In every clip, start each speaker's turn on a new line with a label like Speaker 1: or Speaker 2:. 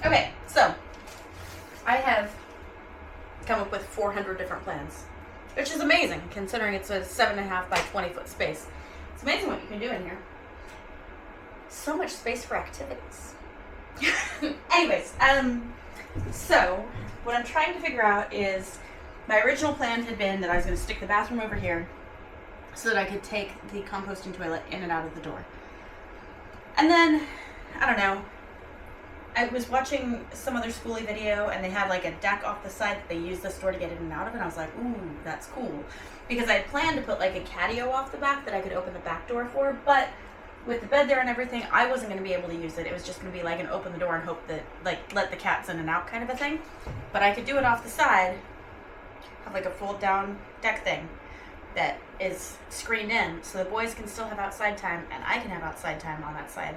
Speaker 1: Okay, so I have come up with 400 different plans, which is amazing considering it's a 7.5 by 20 foot space. It's amazing what you can do in here. So much space for activities. Anyways, so what I'm trying to figure out is my original plan had been that I was going to stick the bathroom over here so that I could take the composting toilet in and out of the door. And then, I don't know, I was watching some other schooly video and they had like a deck off the side that they used this door to get in and out of, and I was like, ooh, that's cool. Because I had planned to put like a catio off the back that I could open the back door for, but with the bed there and everything, I wasn't going to be able to use it. It was just going to be like an open the door and hope that, like, let the cats in and out kind of a thing. But I could do it off the side, have like a fold down deck thing that is screened in, so the boys can still have outside time and I can have outside time on that side.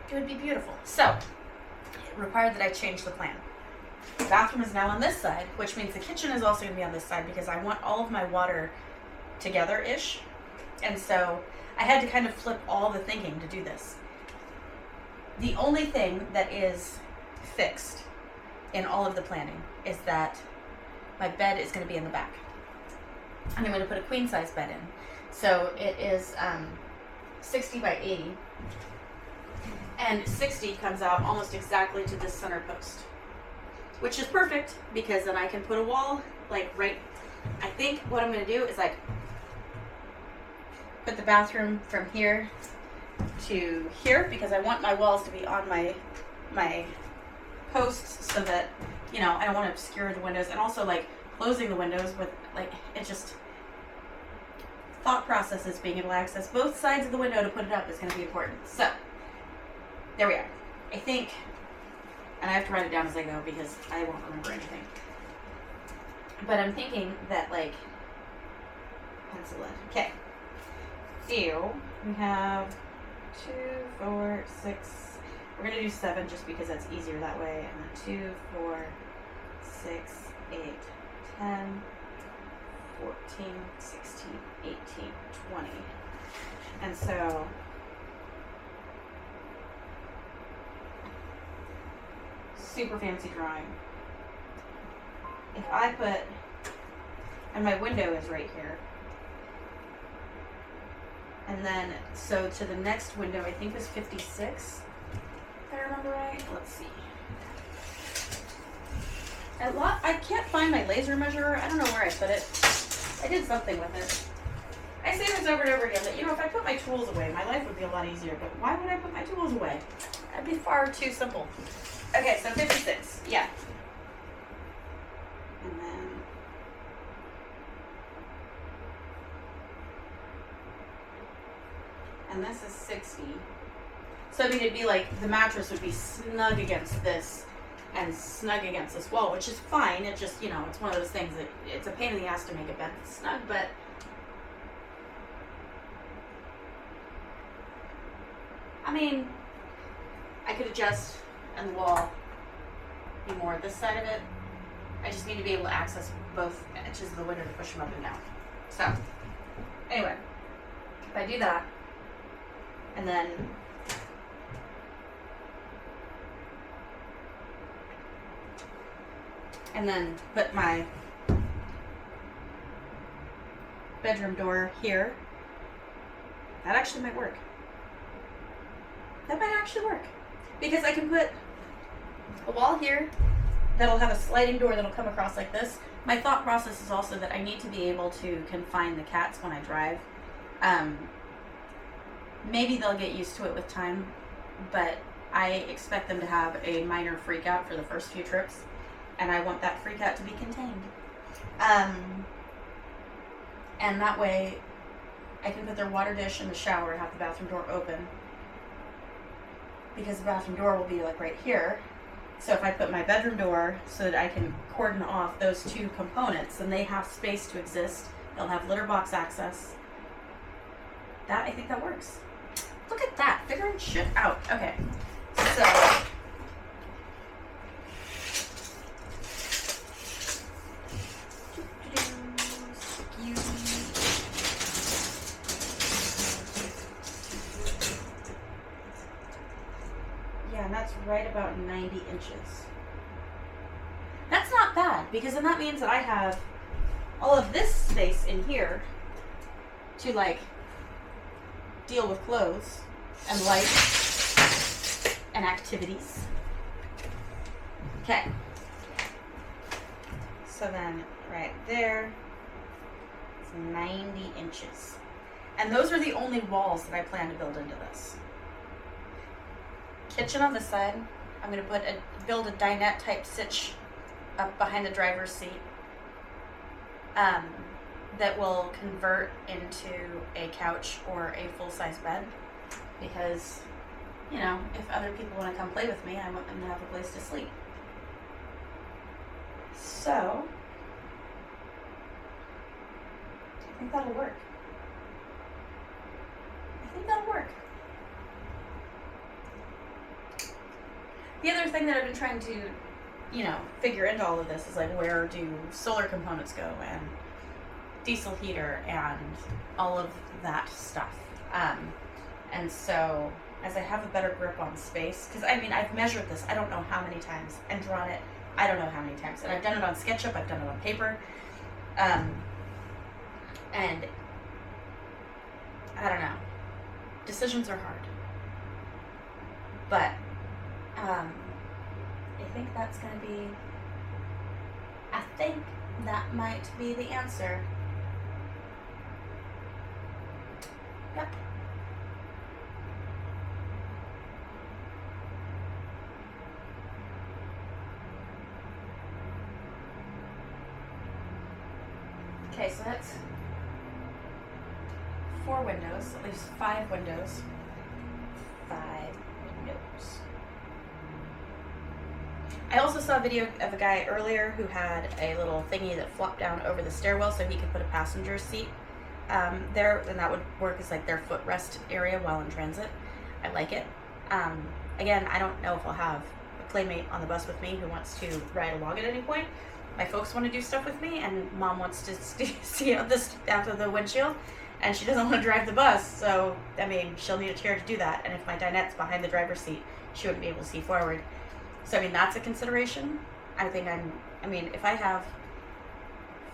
Speaker 1: It would be beautiful. So it required that I change the plan. The bathroom is now on this side, which means the kitchen is also going to be on this side because I want all of my water together-ish. And so I had to kind of flip all the thinking to do this. The only thing that is fixed in all of the planning is that my bed is going to be in the back. And I'm going to put a queen size bed in. So it is 60 by 80. And 60 comes out almost exactly to this center post, which is perfect because then I can put a wall like right. I think what I'm going to do is like put the bathroom from here to here because I want my walls to be on my posts so that, you know, I don't want to obscure the windows, and also like closing the windows with like, it just, thought process is being able to access both sides of the window to put it up is going to be important. So there we are. I think, and I have to write it down as I go because I won't remember anything, but I'm thinking that like pencil it. Okay. So we have 2, 4, 6. We're going to do 7 just because that's easier that way. And then 2, 4, 6, 8, 10, 14, 16, 18, 20. And so super fancy drawing. If I put, and my window is right here. And then, so to the next window, I think was 56, if I remember right. Let's see. I can't find my laser measurer. I don't know where I put it. I did something with it. I say this over and over again, that, you know, if I put my tools away, my life would be a lot easier. But why would I put my tools away? That'd be far too simple. Okay, so 56, yeah. And then, and this is 60. So I mean, it'd be like the mattress would be snug against this and snug against this wall, which is fine. It just, you know, it's one of those things that it's a pain in the ass to make a bed snug, but I mean, I could adjust and the wall be more this side of it. I just need to be able to access both edges of the window to push them up and down. So anyway, if I do that, and then put my bedroom door here, that actually might work. That might actually work. Because I can put a wall here that'll have a sliding door that'll come across like this. My thought process is also that I need to be able to confine the cats when I drive. Maybe they'll get used to it with time, but I expect them to have a minor freak out for the first few trips, and I want that freak out to be contained. And that way I can put their water dish in the shower and have the bathroom door open, because the bathroom door will be like right here. So if I put my bedroom door so that I can cordon off those two components, then they have space to exist. They'll have litter box access. I think that works. Look at that, figuring shit out. Okay, so yeah, and that's right about 90 90 inches. That's not bad, because then that means that I have all of this space in here to like deal with clothes and light and activities. Okay. So then right there, it's 90 inches. And those are the only walls that I plan to build into this. Kitchen on this side, I'm going to build a dinette type sitch up behind the driver's seat that will convert into a couch or a full-size bed, because, you know, if other people want to come play with me, I want them to have a place to sleep. So, I think that'll work. The other thing that I've been trying to, you know, figure into all of this is like, where do solar components go, and diesel heater and all of that stuff. And so as I have a better grip on space, because I mean, I've measured this I don't know how many times and drawn it I don't know how many times, and I've done it on SketchUp, I've done it on paper, and I don't know, decisions are hard, but I think that might be the answer. Yep. Okay, so that's 4 windows, at least 5 windows. 5 windows. I also saw a video of a guy earlier who had a little thingy that flopped down over the stairwell so he could put a passenger seat there, and that would work as like their footrest area while in transit. I like it. Again, I don't know if I'll have a playmate on the bus with me who wants to ride along at any point. My folks want to do stuff with me, and Mom wants to see out of the windshield, and she doesn't want to drive the bus, so, I mean, she'll need a chair to do that, and if my dinette's behind the driver's seat, she wouldn't be able to see forward. So, I mean, that's a consideration. I mean, if I have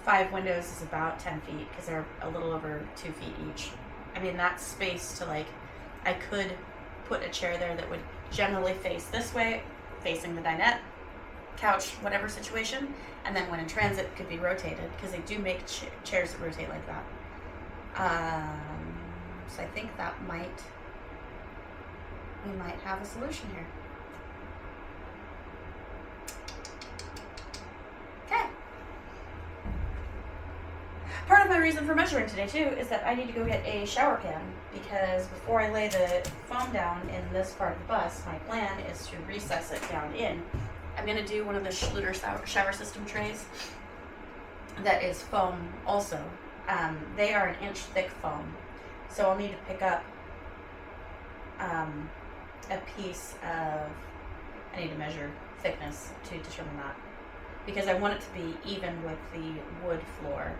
Speaker 1: 5 windows is about 10 feet, because they're a little over 2 feet each. I mean, that's space to, like, I could put a chair there that would generally face this way, facing the dinette, couch, whatever situation, and then when in transit it could be rotated, because they do make chairs that rotate like that. So I think we might have a solution here. Okay. Part of my reason for measuring today too is that I need to go get a shower pan, because before I lay the foam down in this part of the bus, my plan is to recess it down in. I'm going to do one of the Schluter shower system trays that is foam also. They are 1 inch thick foam, so I'll need to pick up a piece of, I need to measure thickness to determine that, because I want it to be even with the wood floor.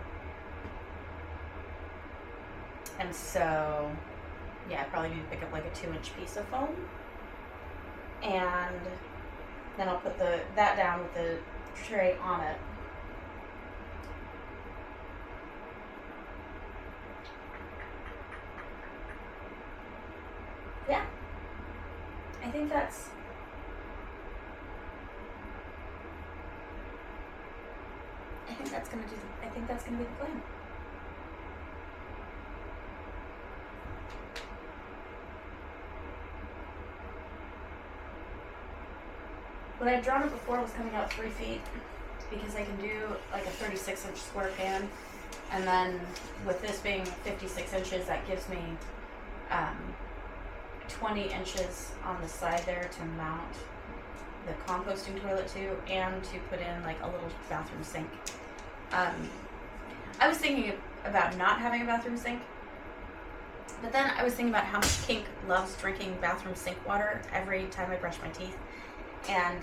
Speaker 1: And so, yeah, I probably need to pick up like a 2-inch piece of foam, and then I'll put that down with the tray on it. Yeah, I think that's gonna be the plan. What I had drawn up before was coming out 3 feet, because I can do like a 36-inch square pan, and then with this being 56 inches, that gives me 20 inches on the side there to mount the composting toilet to, and to put in like a little bathroom sink. I was thinking about not having a bathroom sink, but then I was thinking about how much Kink loves drinking bathroom sink water every time I brush my teeth. And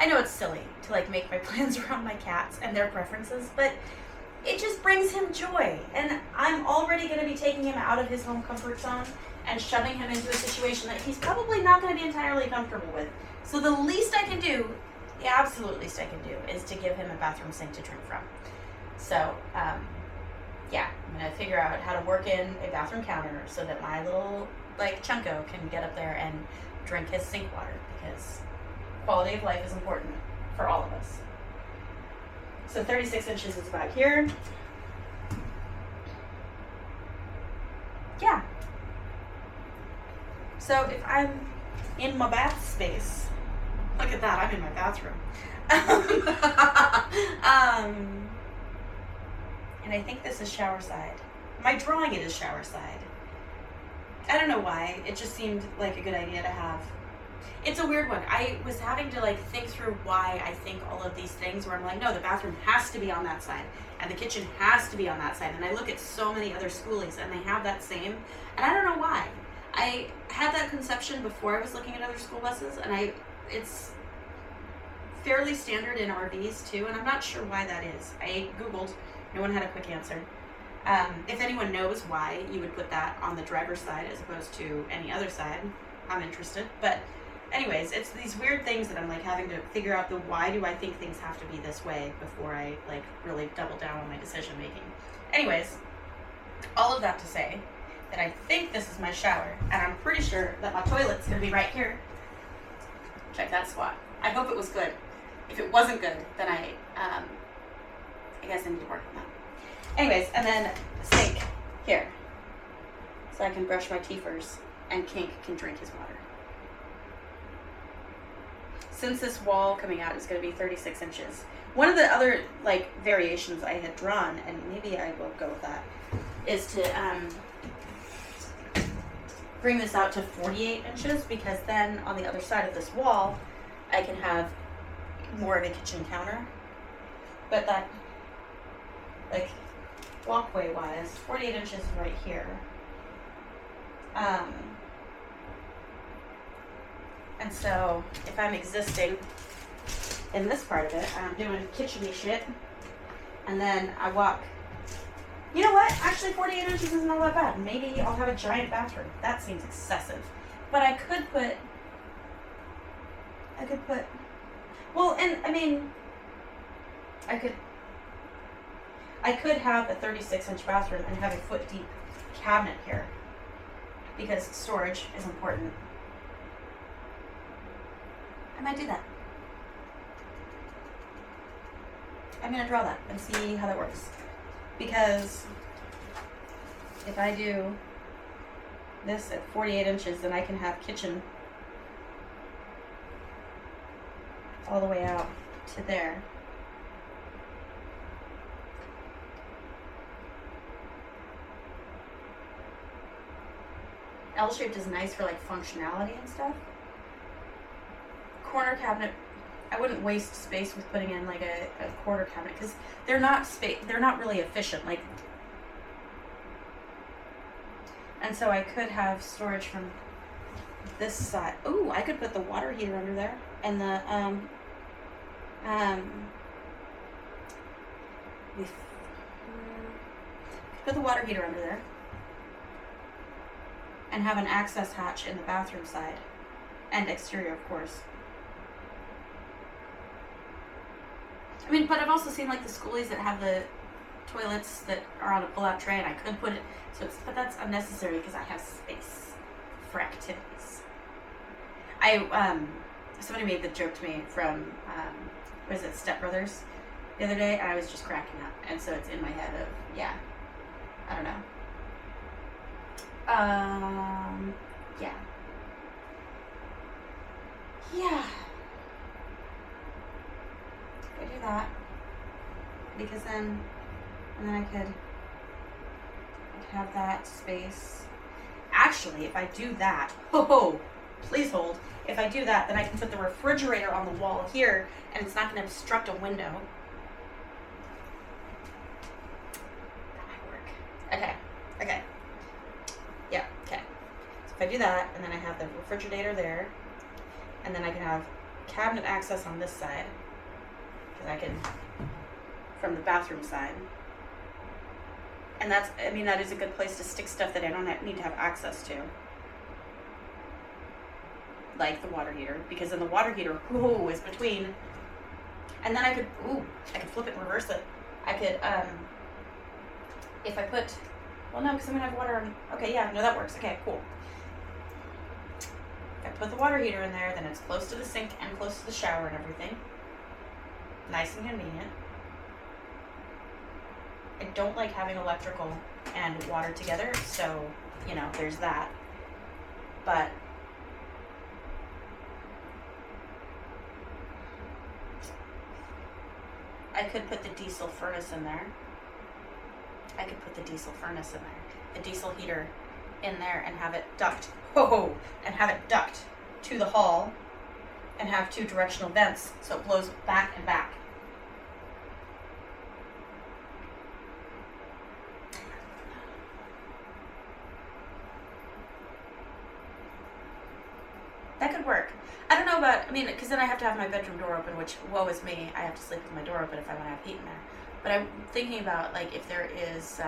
Speaker 1: I know it's silly to like make my plans around my cats and their preferences, but it just brings him joy. And I'm already going to be taking him out of his home comfort zone and shoving him into a situation that he's probably not going to be entirely comfortable with. So the least I can do, the absolute least I can do, is to give him a bathroom sink to drink from. So, yeah, I'm going to figure out how to work in a bathroom counter so that my little, like, chunko can get up there and drink his sink water, because quality of life is important for all of us. So 36 inches is about here. Yeah. So if I'm in my bath space, look at that, I'm in my bathroom. And I think this is shower side. My drawing it is shower side. I don't know why, it just seemed like a good idea to have. It's a weird one. I was having to like think through why I think all of these things, where I'm like, no, the bathroom has to be on that side and the kitchen has to be on that side. And I look at so many other schoolies and they have that same, and I don't know why. I had that conception before I was looking at other school buses, and it's fairly standard in RVs too, and I'm not sure why that is. I Googled, no one had a quick answer. If anyone knows why you would put that on the driver's side as opposed to any other side, I'm interested. But anyways, it's these weird things that I'm like having to figure out the why do I think things have to be this way before I like really double down on my decision making. Anyways, all of that to say that I think this is my shower, and I'm pretty sure that my toilet's gonna be right here. Check that spot. I hope it was good. If it wasn't good, then I guess I need to work on that. Anyways, and then sink here, so I can brush my teethers and Kink can drink his water. Since this wall coming out is going to be 36 inches, one of the other like variations I had drawn, and maybe I will go with that, is to bring this out to 48 inches, because then on the other side of this wall, I can have more of a kitchen counter. But that, like, walkway wise, 48 inches right here. And so if I'm existing in this part of it, I'm doing kitchen-y shit, and then I walk, you know what, actually 48 inches isn't all that bad. Maybe I'll have a giant bathroom. That seems excessive. But I could put, well, and I mean, I could have a 36-inch bathroom and have a foot-deep cabinet here, because storage is important. I might do that. I'm going to draw that and see how that works. Because if I do this at 48 inches, then I can have kitchen all the way out to there. L-shaped is nice for like functionality and stuff. Corner cabinet, I wouldn't waste space with putting in like a quarter cabinet, because they're not really efficient. Like, and so I could have storage from this side. Ooh, I could put the water heater under there, and the put the water heater under there, and have an access hatch in the bathroom side and exterior, of course. I mean, but I've also seen like the schoolies that have the toilets that are on a pull-out tray, and I could put it, so it's, but that's unnecessary because I have space for activities. Somebody made the joke to me from, what is it, Step Brothers, the other day, and I was just cracking up, and so it's in my head of, yeah, I don't know. Yeah. Yeah. I do that, because then, and then I could have that space. Actually, if I do that, please hold. If I do that, then I can put the refrigerator on the wall here, and it's not going to obstruct a window. That might work. Okay. Yeah, okay. So if I do that, and then I have the refrigerator there, and then I can have cabinet access on this side, because I can, from the bathroom side. And that's, I mean, that is a good place to stick stuff that I don't need to have access to. like the water heater, because then the water heater, ooh, is between, and then I could flip it and reverse it. I could, if I put, well, no, because I'm gonna have water on, okay, yeah, no, that works, okay, cool. If I put the water heater in there, then it's close to the sink and close to the shower and everything. Nice and convenient. I don't like having electrical and water together, so, you know, there's that. But I could put the diesel furnace in there. I could put the diesel furnace in there. The diesel heater in there and have it duct. And have it duct to the hall and have 2 directional vents so it blows back and back. That could work. I don't know about, I mean, because then I have to have my bedroom door open, which, woe is me, I have to sleep with my door open if I want to have heat in there. But I'm thinking about, like, if there is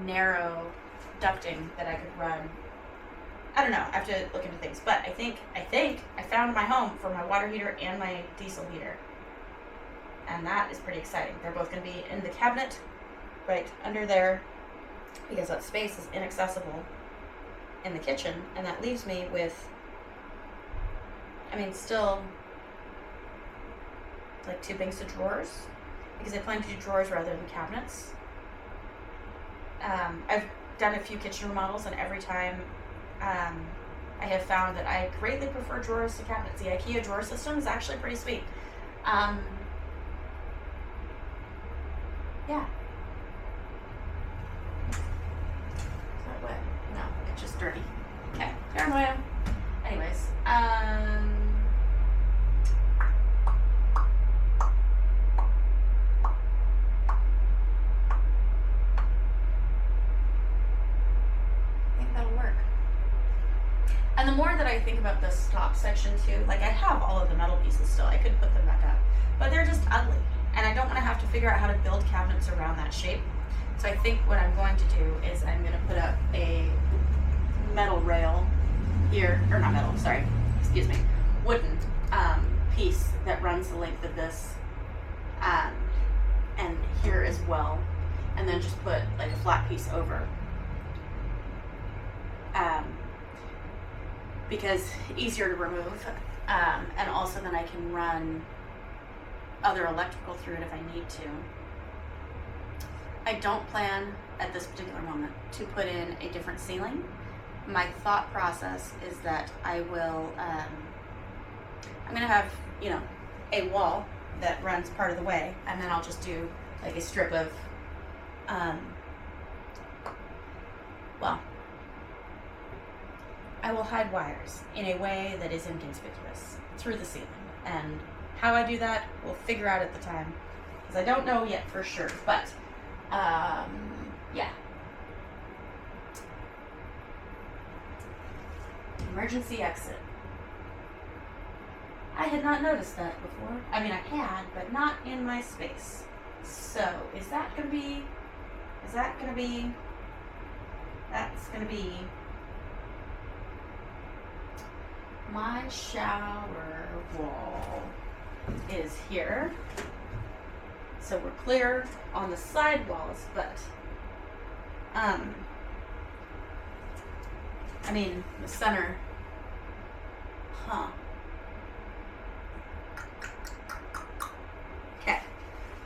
Speaker 1: narrow ducting that I could run. I don't know, I have to look into things. But I think I found my home for my water heater and my diesel heater. And that is pretty exciting. They're both going to be in the cabinet right under there because that space is inaccessible in the kitchen, and that leaves me with, I mean, still like 2 banks of drawers, because I plan to do drawers rather than cabinets. I've done a few kitchen remodels, and every time I have found that I greatly prefer drawers to cabinets. The IKEA drawer system is actually pretty sweet. Yeah. Is that wet? No, it's just dirty. Okay, paranoia. Anyways, I think that'll work. And the more that I think about this top section too, like I have all of the metal pieces still. I could put them back up, but they're just ugly. And I don't want to have to figure out how to build cabinets around that shape. So I think what I'm going to do is I'm going to put up a metal rail here, or not metal, sorry, excuse me, wooden piece that runs the length of this and here as well. And then just put like a flat piece over. Because easier to remove. And also then I can run other electrical through it if I need to. I don't plan at this particular moment to put in a different ceiling. My thought process is that I will, I'm gonna have, you know, a wall that runs part of the way, and then I'll just do like a strip of, well, I will hide wires in a way that is inconspicuous through the ceiling. And how I do that, we'll figure out at the time, because I don't know yet for sure, but, yeah. Emergency exit. I had not noticed that before. I mean, I had, but not in my space. So, is that gonna be, that's gonna be my shower wall is here. So we're clear on the side walls, but I mean the center, Okay,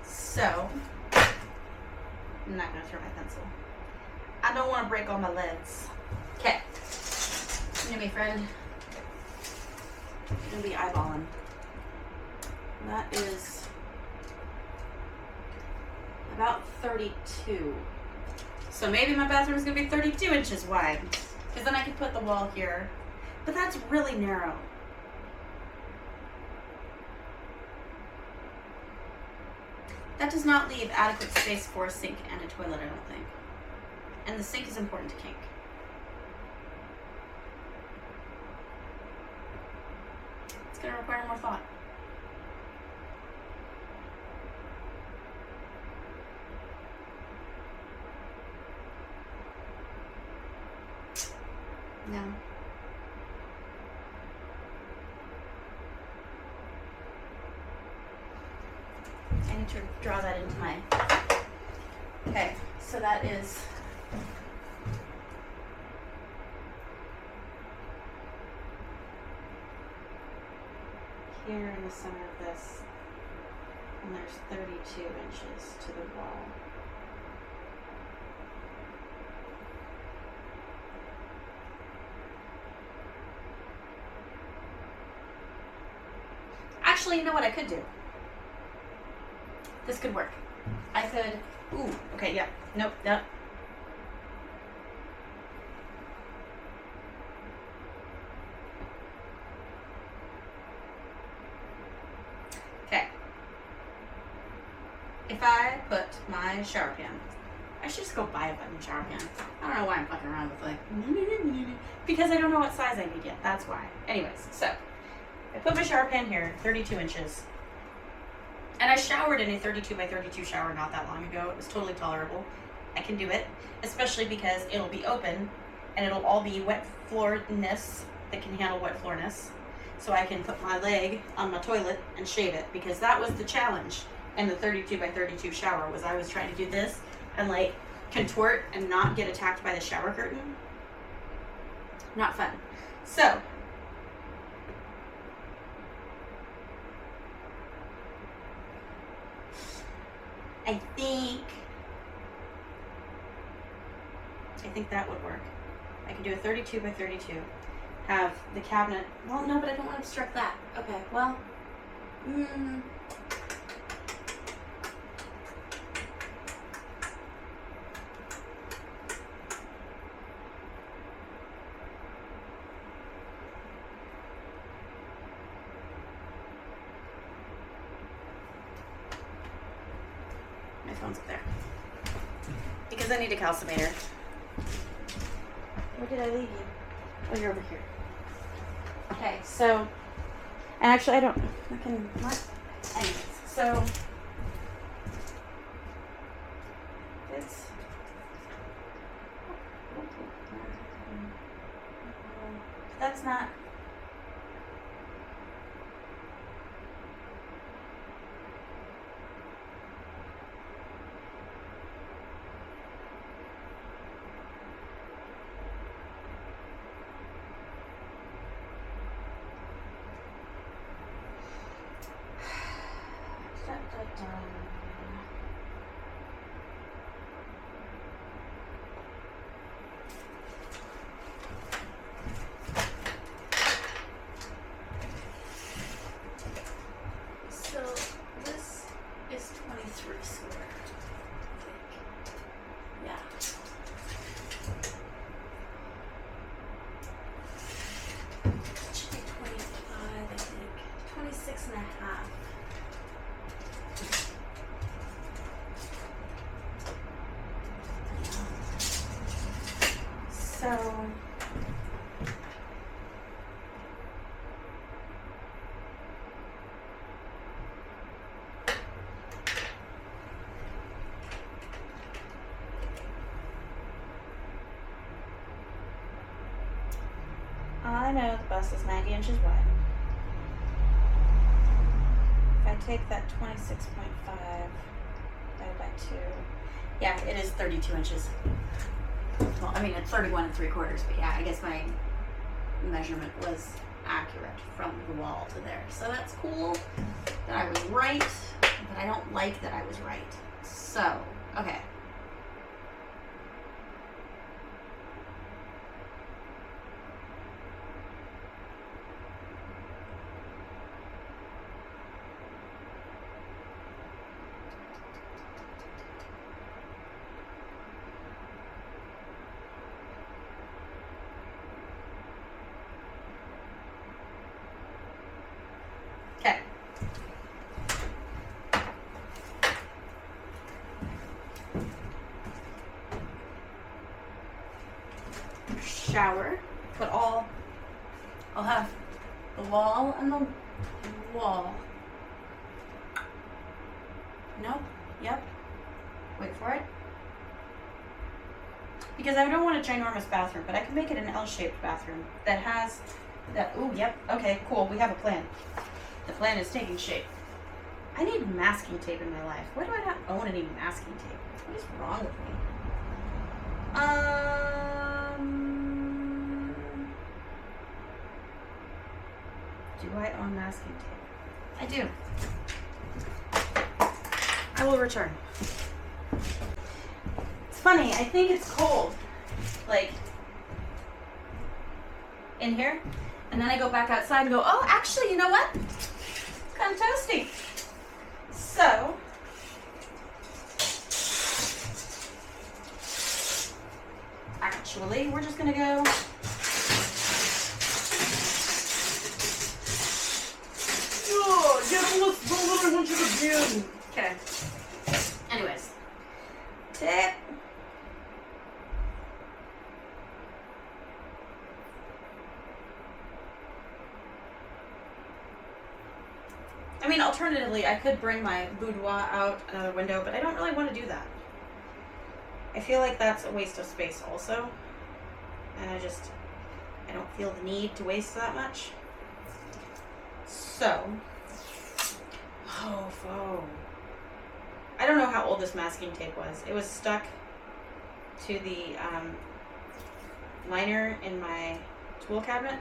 Speaker 1: so I'm not gonna throw my pencil. I don't want to break all my legs. Okay, give me, friend. I'm gonna be eyeballing. That is about 32. So maybe my bathroom is gonna be 32 inches wide, because then I could put the wall here, but that's really narrow. That does not leave adequate space for a sink and a toilet, I don't think. And the sink is important to kink. It's gonna require more thought. No. I need to draw that into my... Okay, so that is... here in the center of this, and there's 32 inches to the wall. Actually, you know what I could do? This could work. I could, ooh, okay, yeah, nope, nope. Okay. If I put my shower pan, I should just go buy a fucking shower pan. I don't know why I'm fucking around with like, because I don't know what size I need yet, that's why. Anyways, so, I put my shower pan here, 32 inches. And I showered in a 32 by 32 shower not that long ago. It was totally tolerable. I can do it, especially because it'll be open and it'll all be wet floorness that can handle wet floorness. So I can put my leg on my toilet and shave it, because that was the challenge in the 32 by 32 shower, was I was trying to do this and like contort and not get attacked by the shower curtain. Not fun. So, I think that would work. I can do a 32 by 32. Have the cabinet. Well, no, but I don't want to obstruct that. Okay, well. My phone's up there. Because I need a calcimator. Where did I leave you? Oh, you're over here. Okay, so, and actually I don't, I can, what? Anyways, so, it's, that's not, so this is 23 square, I think. Yeah. It should be 25, I think. 26 and a half. So, I know the bus is 90 inches wide. If I take that 26.5 divided by 2, yeah, it is 32 inches. Well, I mean, it's 31 3/4, but yeah, I guess my measurement was accurate from the wall to there. So that's cool that I was right, but I don't like that I was right. So, okay. Okay. Shower. Put all. I'll have the wall and the wall. Nope. Yep. Wait for it. because I don't want a ginormous bathroom, but I can make it an L-shaped bathroom that has that. Oh, yep. Okay, cool. We have a plan. The plan is taking shape. I need masking tape in my life. Why do I not own any masking tape? What is wrong with me? Do I own masking tape? I do. I will return. It's funny, I think it's cold. Like, in here. And then I go back outside and go, oh, actually, you know what? It's kind of toasty. So, actually, we're just going to go. Oh, yeah, let's roll what I want you to do. Okay. Anyways. Tip. I mean, alternatively, I could bring my boudoir out another window, but I don't really want to do that. I feel like that's a waste of space also. And I don't feel the need to waste that much. So, I don't know how old this masking tape was. It was stuck to the liner in my tool cabinet,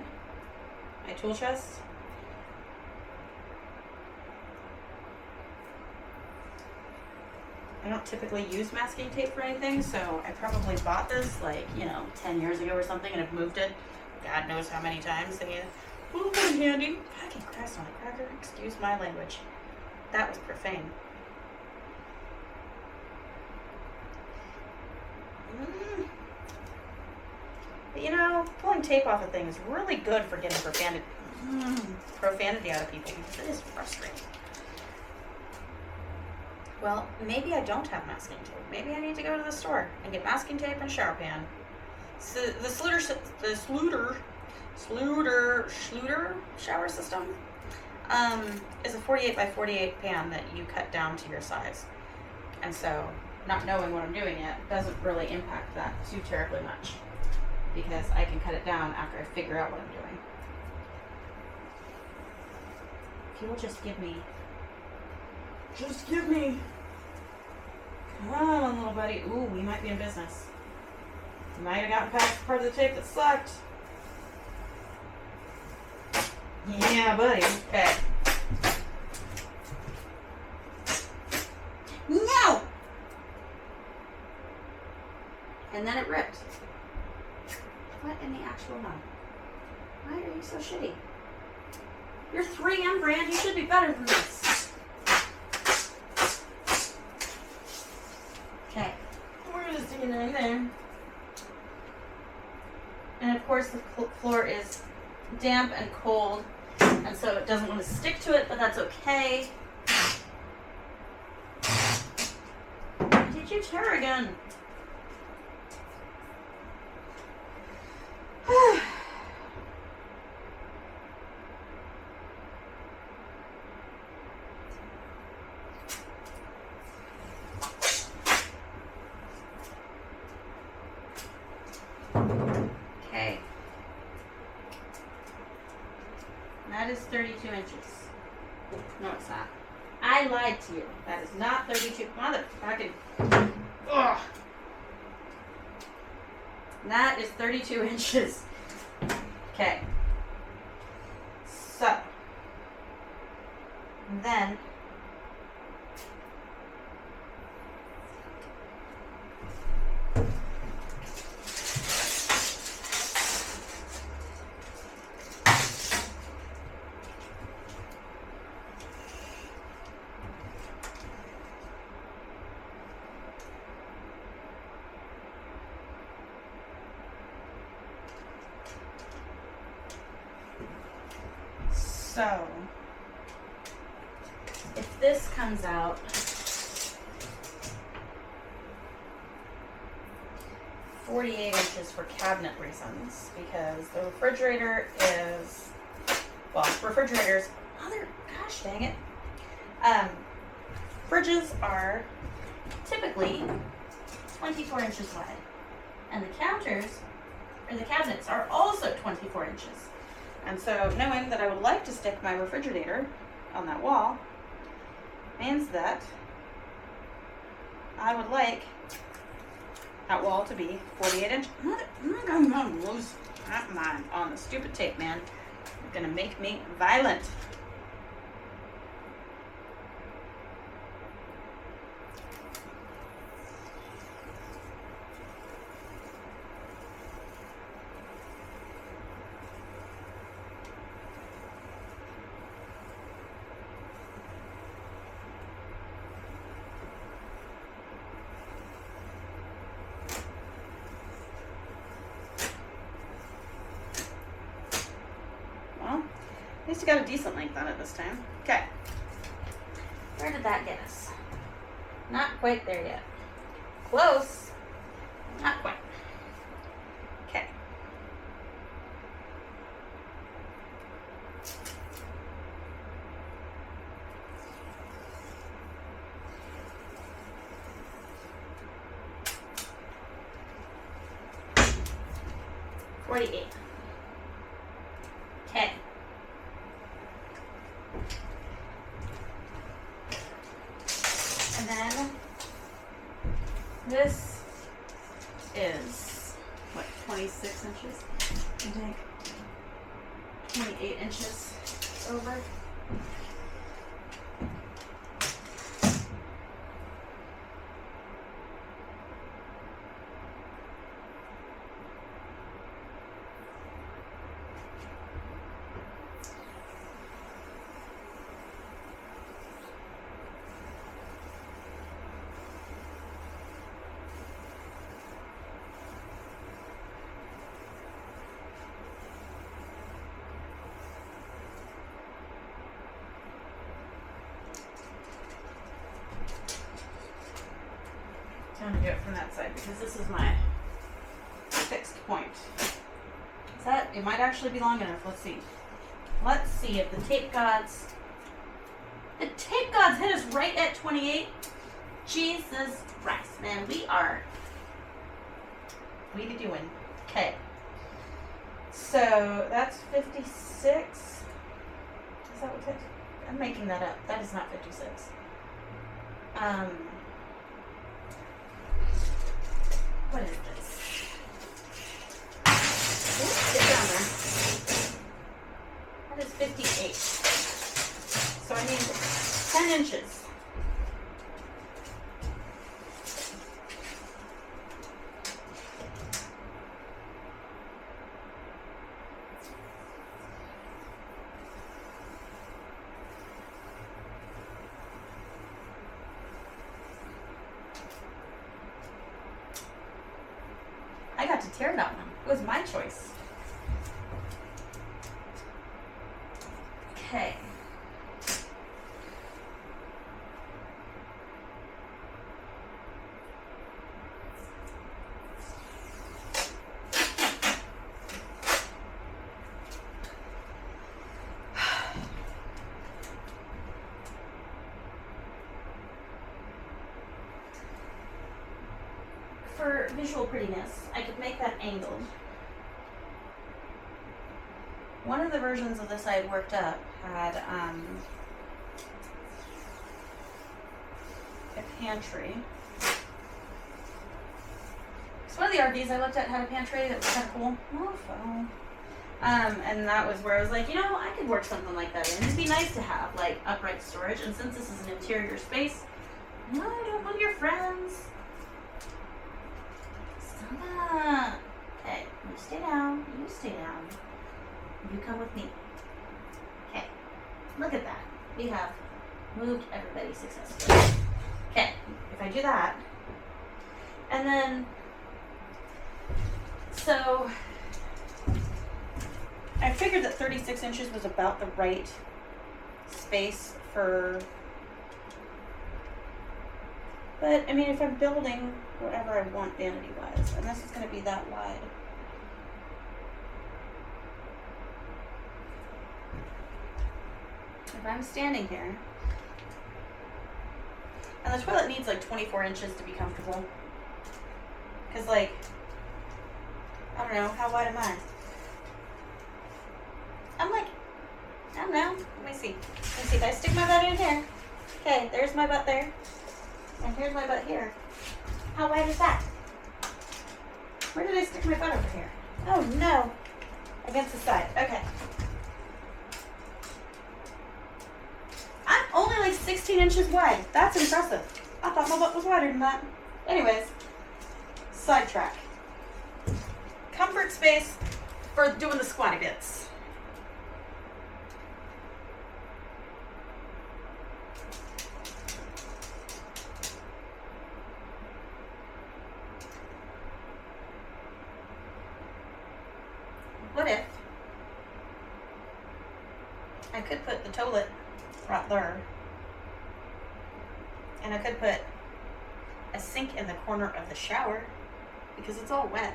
Speaker 1: my tool chest. I don't typically use masking tape for anything, so I probably bought this 10 years ago or something and have moved it God knows how many times. Thinking, oh, handy. Fucking Christ on a cracker. Excuse my language. That was profane. But you know, pulling tape off of things is really good for getting profanity out of people because it is frustrating. Well, maybe I don't have masking tape. Maybe I need to go to the store and get masking tape and shower pan. So the Schluter shower system is a 48 by 48 pan that you cut down to your size. And so, not knowing what I'm doing yet doesn't really impact that too terribly much because I can cut it down after I figure out what I'm doing. If you'll just give me. Come on, little buddy. Ooh, we might be in business. We might have gotten past the part of the tape that sucked. Yeah, buddy. Okay. No! And then it ripped. What in the actual hell? Why are you so shitty? You're 3M brand. You should be better than this. Okay. We're just sticking it in there. And of course the floor is damp and cold, and so it doesn't want to stick to it, but that's okay. Did you tear again? Okay. That is 32 inches. No, it's not. I lied to you. That is not 32. Motherfucking. Ugh. That is 32 inches. Okay. So. Then. So, if this comes out, .48 inches for cabinet reasons, because the refrigerator is, refrigerators, gosh dang it, fridges are typically 24 inches wide, And the counters, or the cabinets, are also 24 inches. And so knowing that I would like to stick my refrigerator on that wall means that I would like that wall to be 48 inches. I'm gonna lose that mind on the stupid tape, man. You're gonna make me violent. At least you got a decent length on it this time. Okay. Where did that get us? Not quite there yet. Close. Not quite. Okay. $48. Okay. And then this is what, 26 inches? I think 28 inches over. I'm going to do it from that side because this is my fixed point. Is that, it might actually be long enough. Let's see. Let's see if the tape gods hit us right at 28. Jesus Christ, man. We are doing. Okay. So that's 56. Is that what it is? I'm making that up. That is not 56. What is this? Ooh, get down there. That is 58. So I need 10 inches. I got to tear that one. It was my choice. Okay. For visual prettiness, I could make that angled. One of the versions of this I had worked up had a pantry. So one of the RVs I looked at had a pantry that was kind of cool. Oh, and that was where I was like, you know, I could work something like that in. It'd be nice to have like upright storage, and since this is an interior space, no, don't move your friends. Okay, you stay down, you stay down. You come with me. Okay, look at that. We have moved everybody successfully. Okay, if I do that, and then, so, I figured that 36 inches was about the right space for, but I mean, if I'm building whatever I want vanity-wise, and this is going to be that wide. If I'm standing here, and the toilet needs like 24 inches to be comfortable, because like, don't know, how wide am I? I'm like, I don't know. Let me see. If I stick my butt in here. Okay, there's my butt there. And here's my butt here. How wide is that? Where did I stick my butt over here? Oh no. Against the side. Okay. I'm only like 16 inches wide. That's impressive. I thought my butt was wider than that. Anyways, sidetrack. Comfort space for doing the squatty bits. What if I could put the toilet right there, and I could put a sink in the corner of the shower because it's all wet.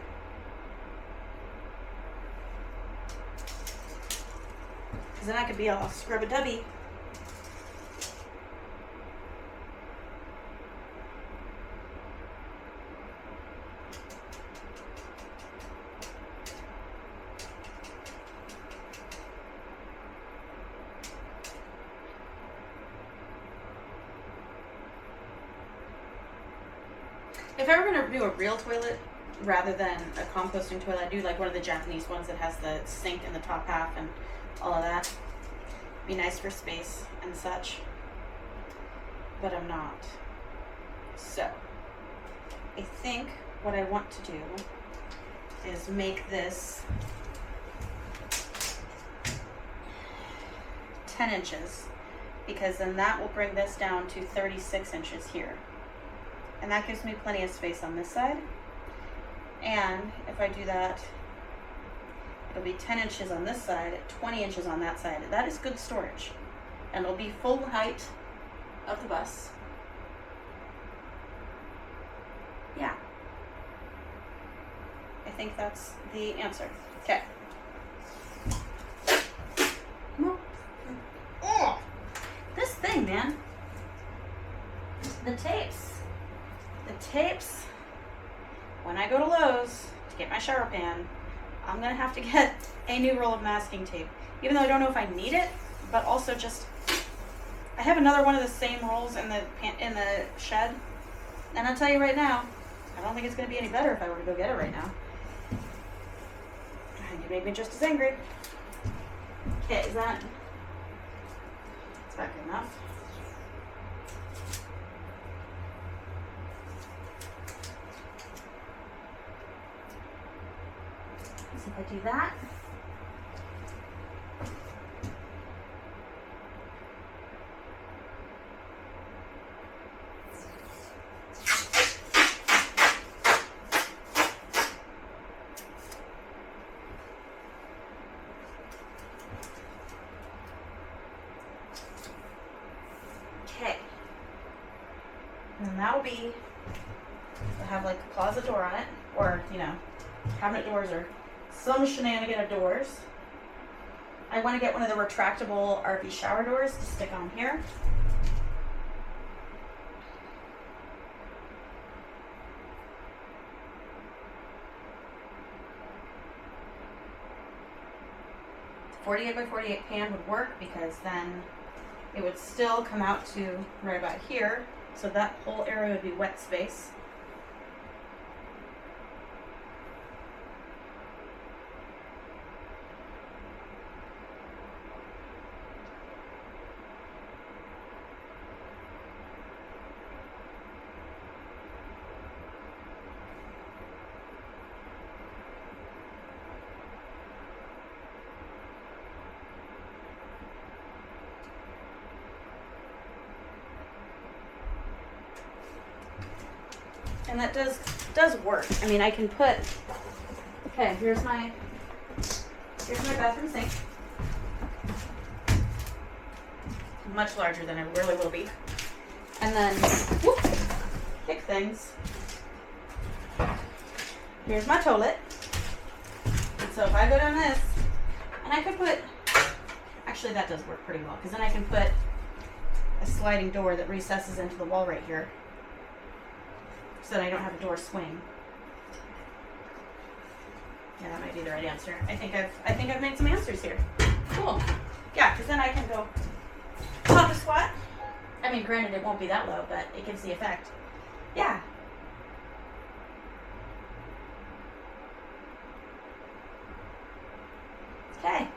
Speaker 1: Because then I could be all scrub-a-dubby. If I were going to do a real toilet rather than a composting toilet, I'd do like one of the Japanese ones that has the sink in the top half and all of that. Be nice for space and such. But I'm not. So, I think what I want to do is make this 10 inches, because then that will bring this down to 36 inches here. And that gives me plenty of space on this side. And if I do that, it'll be 10 inches on this side, 20 inches on that side. That is good storage. And it'll be full height of the bus. Yeah. I think that's the answer. Okay. Oh, this thing, man. The tapes. When I go to Lowe's to get my shower pan, I'm going to have to get a new roll of masking tape. Even though I don't know if I need it, but also just, I have another one of the same rolls in the shed. And I'll tell you right now, I don't think it's going to be any better if I were to go get it right now. You made me just as angry. Okay, is that good enough? So if I do that, okay, and that'll be, I'll have like a closet door on it, or, you know, cabinet doors, or some shenanigan of doors. I want to get one of the retractable RV shower doors to stick on here. The 48 by 48 pan would work, because then it would still come out to right about here, so that whole area would be wet space. And that does work. I mean, I can put, okay, here's my bathroom sink. Much larger than it really will be. And then, whoop, kick things. Here's my toilet. And so if I go down this, and I could put, actually that does work pretty well, because then I can put a sliding door that recesses into the wall right here, so that I don't have a door swing. Yeah, that might be the right answer. I think I've made some answers here. Cool. Yeah, because then I can go pop a squat. I mean, granted, it won't be that low, but it gives the effect. Yeah. Okay.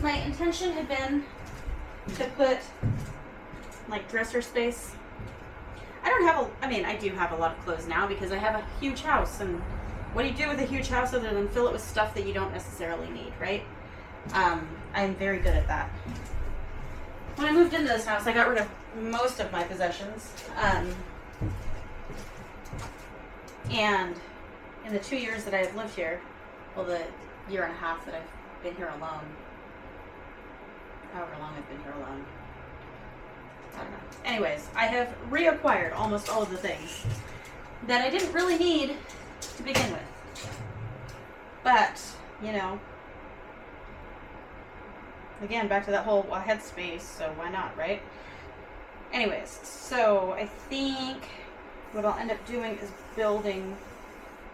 Speaker 1: My intention had been to put like dresser space. I do have a lot of clothes now because I have a huge house, and what do you do with a huge house other than fill it with stuff that you don't necessarily need, right? I'm very good at that. When I moved into this house, I got rid of most of my possessions. And in the 2 years that I have lived here, well, the year and a half that I've been here alone, however long I've been here alone, I don't know. Anyways, I have reacquired almost all of the things that I didn't really need to begin with. But, you know, again, back to that whole, well, I had space, so why not, right? Anyways, so I think what I'll end up doing is building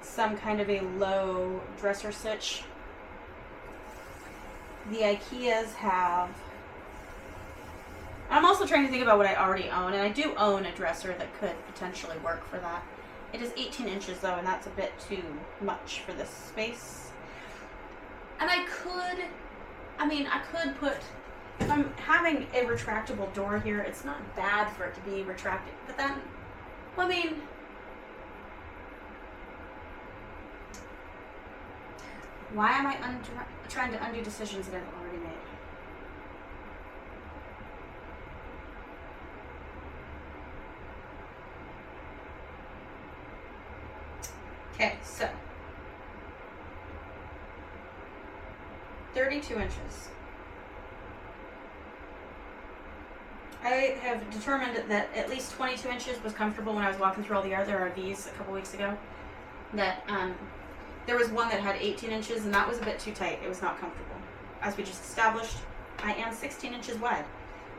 Speaker 1: some kind of a low dresser sitch. The IKEAs have... I'm also trying to think about what I already own, and I do own a dresser that could potentially work for that. It is 18 inches though, and that's a bit too much for this space. And I could put, if I'm having a retractable door here, it's not bad for it to be retracted, but then, well, I mean, why am I trying to undo decisions that I've already made? Okay, so 32 inches. I have determined that at least 22 inches was comfortable when I was walking through all the other RVs a couple weeks ago. That there was one that had 18 inches, and that was a bit too tight. It was not comfortable. As we just established, I am 16 inches wide.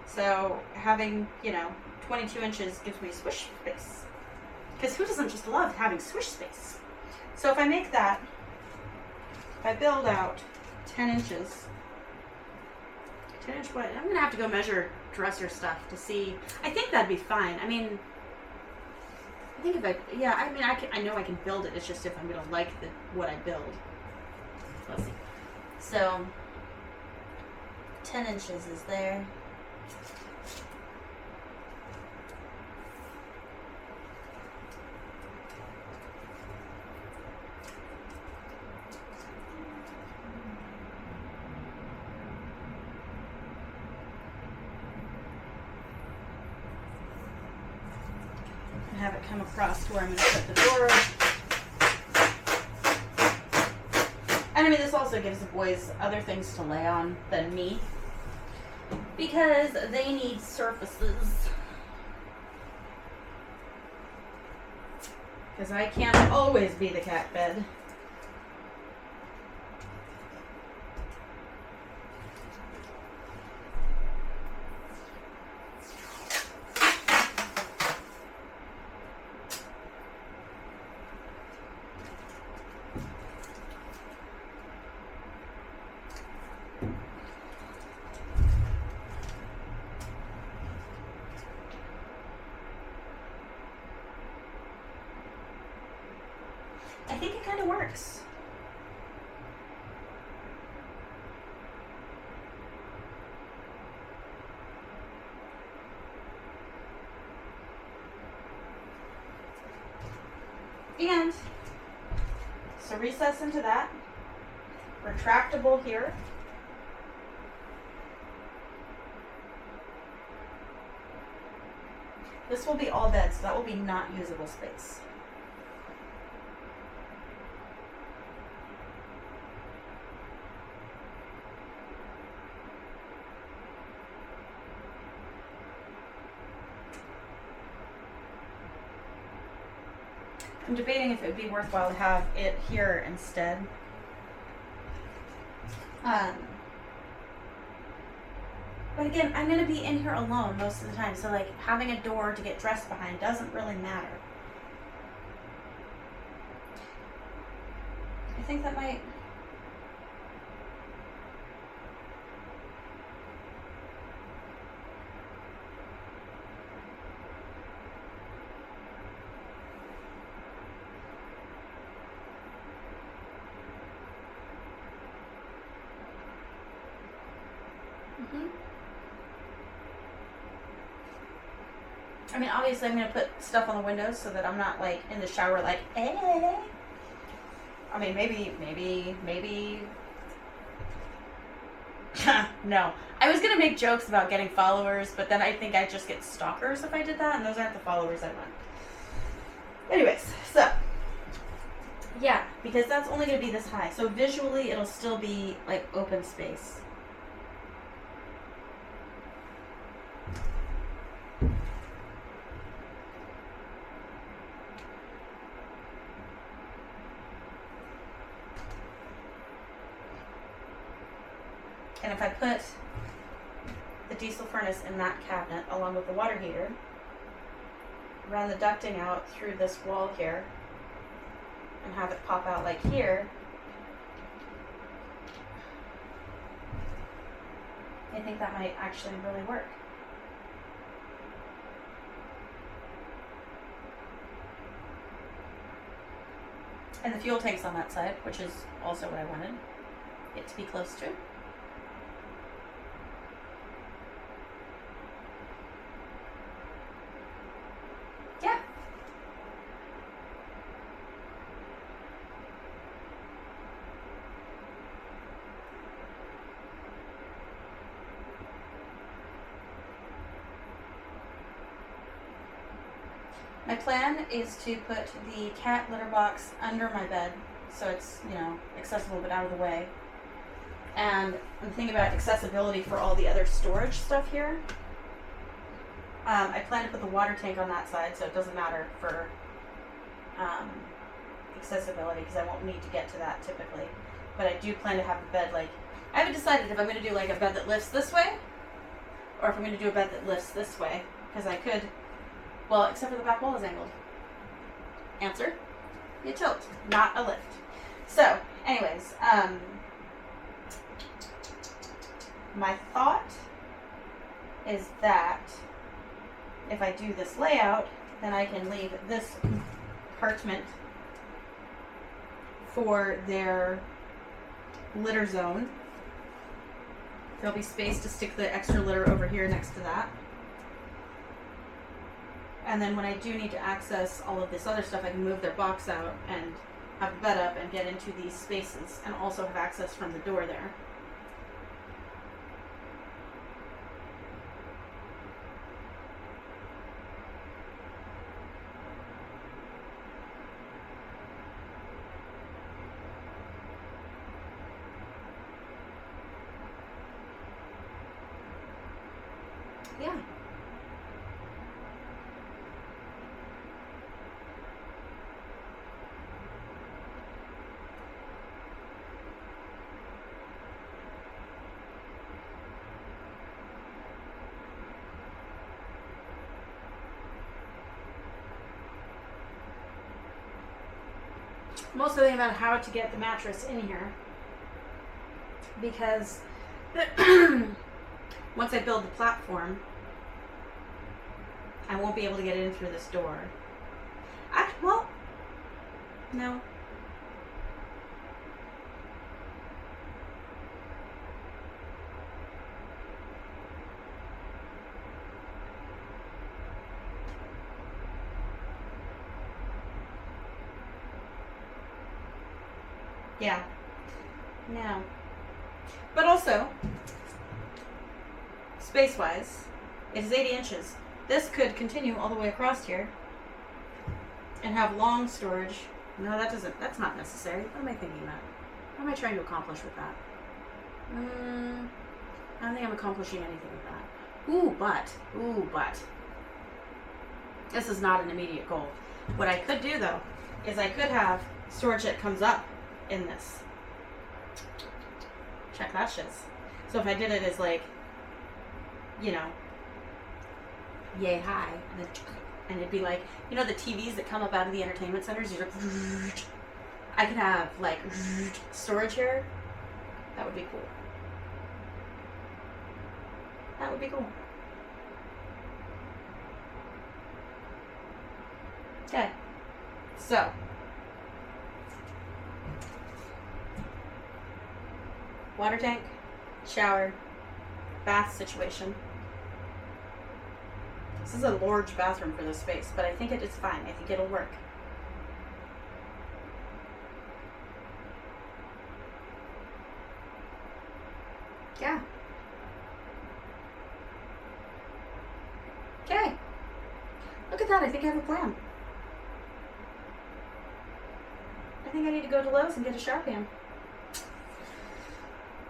Speaker 1: So having, 22 inches gives me swish space. Because who doesn't just love having swish space? So if I make that, if I build out 10 inches, 10 inch wide, I'm going to have to go measure dresser stuff to see. I think that'd be fine. I mean, I think if I know I can build it. It's just if I'm going to like what I build. Let's see. So 10 inches is there. Have it come across to where I'm going to put the door. And I mean, this also gives the boys other things to lay on than me, because they need surfaces. Because I can't always be the cat bed. I think it kind of works. And so recess into that, retractable here. This will be all bed, so that will be not usable space. I'm debating if it would be worthwhile to have it here instead. But again, I'm going to be in here alone most of the time, so like having a door to get dressed behind doesn't really matter. I think that might... I mean, obviously I'm going to put stuff on the windows so that I'm not like in the shower like, eh. I mean, maybe. No. I was going to make jokes about getting followers, but then I think I'd just get stalkers if I did that, and those aren't the followers I want. Anyways, so, yeah, because that's only going to be this high. So visually, it'll still be like open space. And if I put the diesel furnace in that cabinet along with the water heater, run the ducting out through this wall here, and have it pop out like here, I think that might actually really work. And the fuel tank's on that side, which is also what I wanted it to be close to. Yeah. My plan is to put the cat litter box under my bed so it's, you know, accessible but out of the way. And I'm thinking about accessibility for all the other storage stuff here. I plan to put the water tank on that side so it doesn't matter for accessibility because I won't need to get to that typically. But I do plan to have the bed like, I haven't decided if I'm going to do like a bed that lifts this way or if I'm going to do a bed that lifts this way, because I could, well, except for the back wall is angled. Answer, you tilt, not a lift. So, anyways, my thought is that if I do this layout, then I can leave this compartment for their litter zone. There'll be space to stick the extra litter over here next to that. And then when I do need to access all of this other stuff, I can move their box out and have the bed up and get into these spaces and also have access from the door there. Yeah. I'm also thinking about how to get the mattress in here, because once I build the platform, I won't be able to get in through this door. Well, no. Yeah. No. But also, space-wise, it is 80 inches. This could continue all the way across here and have long storage. No, that's not necessary. What am I thinking about? What am I trying to accomplish with that? I don't think I'm accomplishing anything with that. Ooh, but. This is not an immediate goal. What I could do, though, is I could have storage that comes up in this. Check that shiz. So if I did it as like, you know, yay high, and it'd be like, you know, the TVs that come up out of the entertainment centers, you're like, I could have like storage here. That would be cool. That would be cool. Okay, so water tank, shower, bath situation. This is a large bathroom for this space, but I think it is fine. I think it'll work. Yeah. Okay. Look at that. I think I have a plan. I think I need to go to Lowe's and get a shower pan.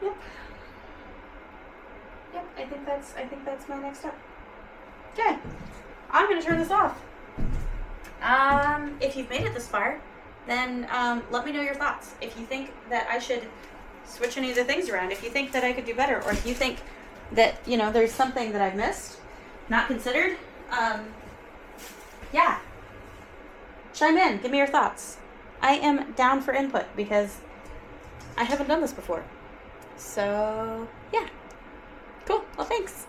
Speaker 1: Yep. Yep, I think that's my next step. Okay. I'm gonna turn this off. If you've made it this far, then let me know your thoughts. If you think that I should switch any of the things around, if you think that I could do better, or if you think that, you know, there's something that I've missed, not considered, yeah. Chime in, give me your thoughts. I am down for input because I haven't done this before. So, yeah. Cool. Well, thanks.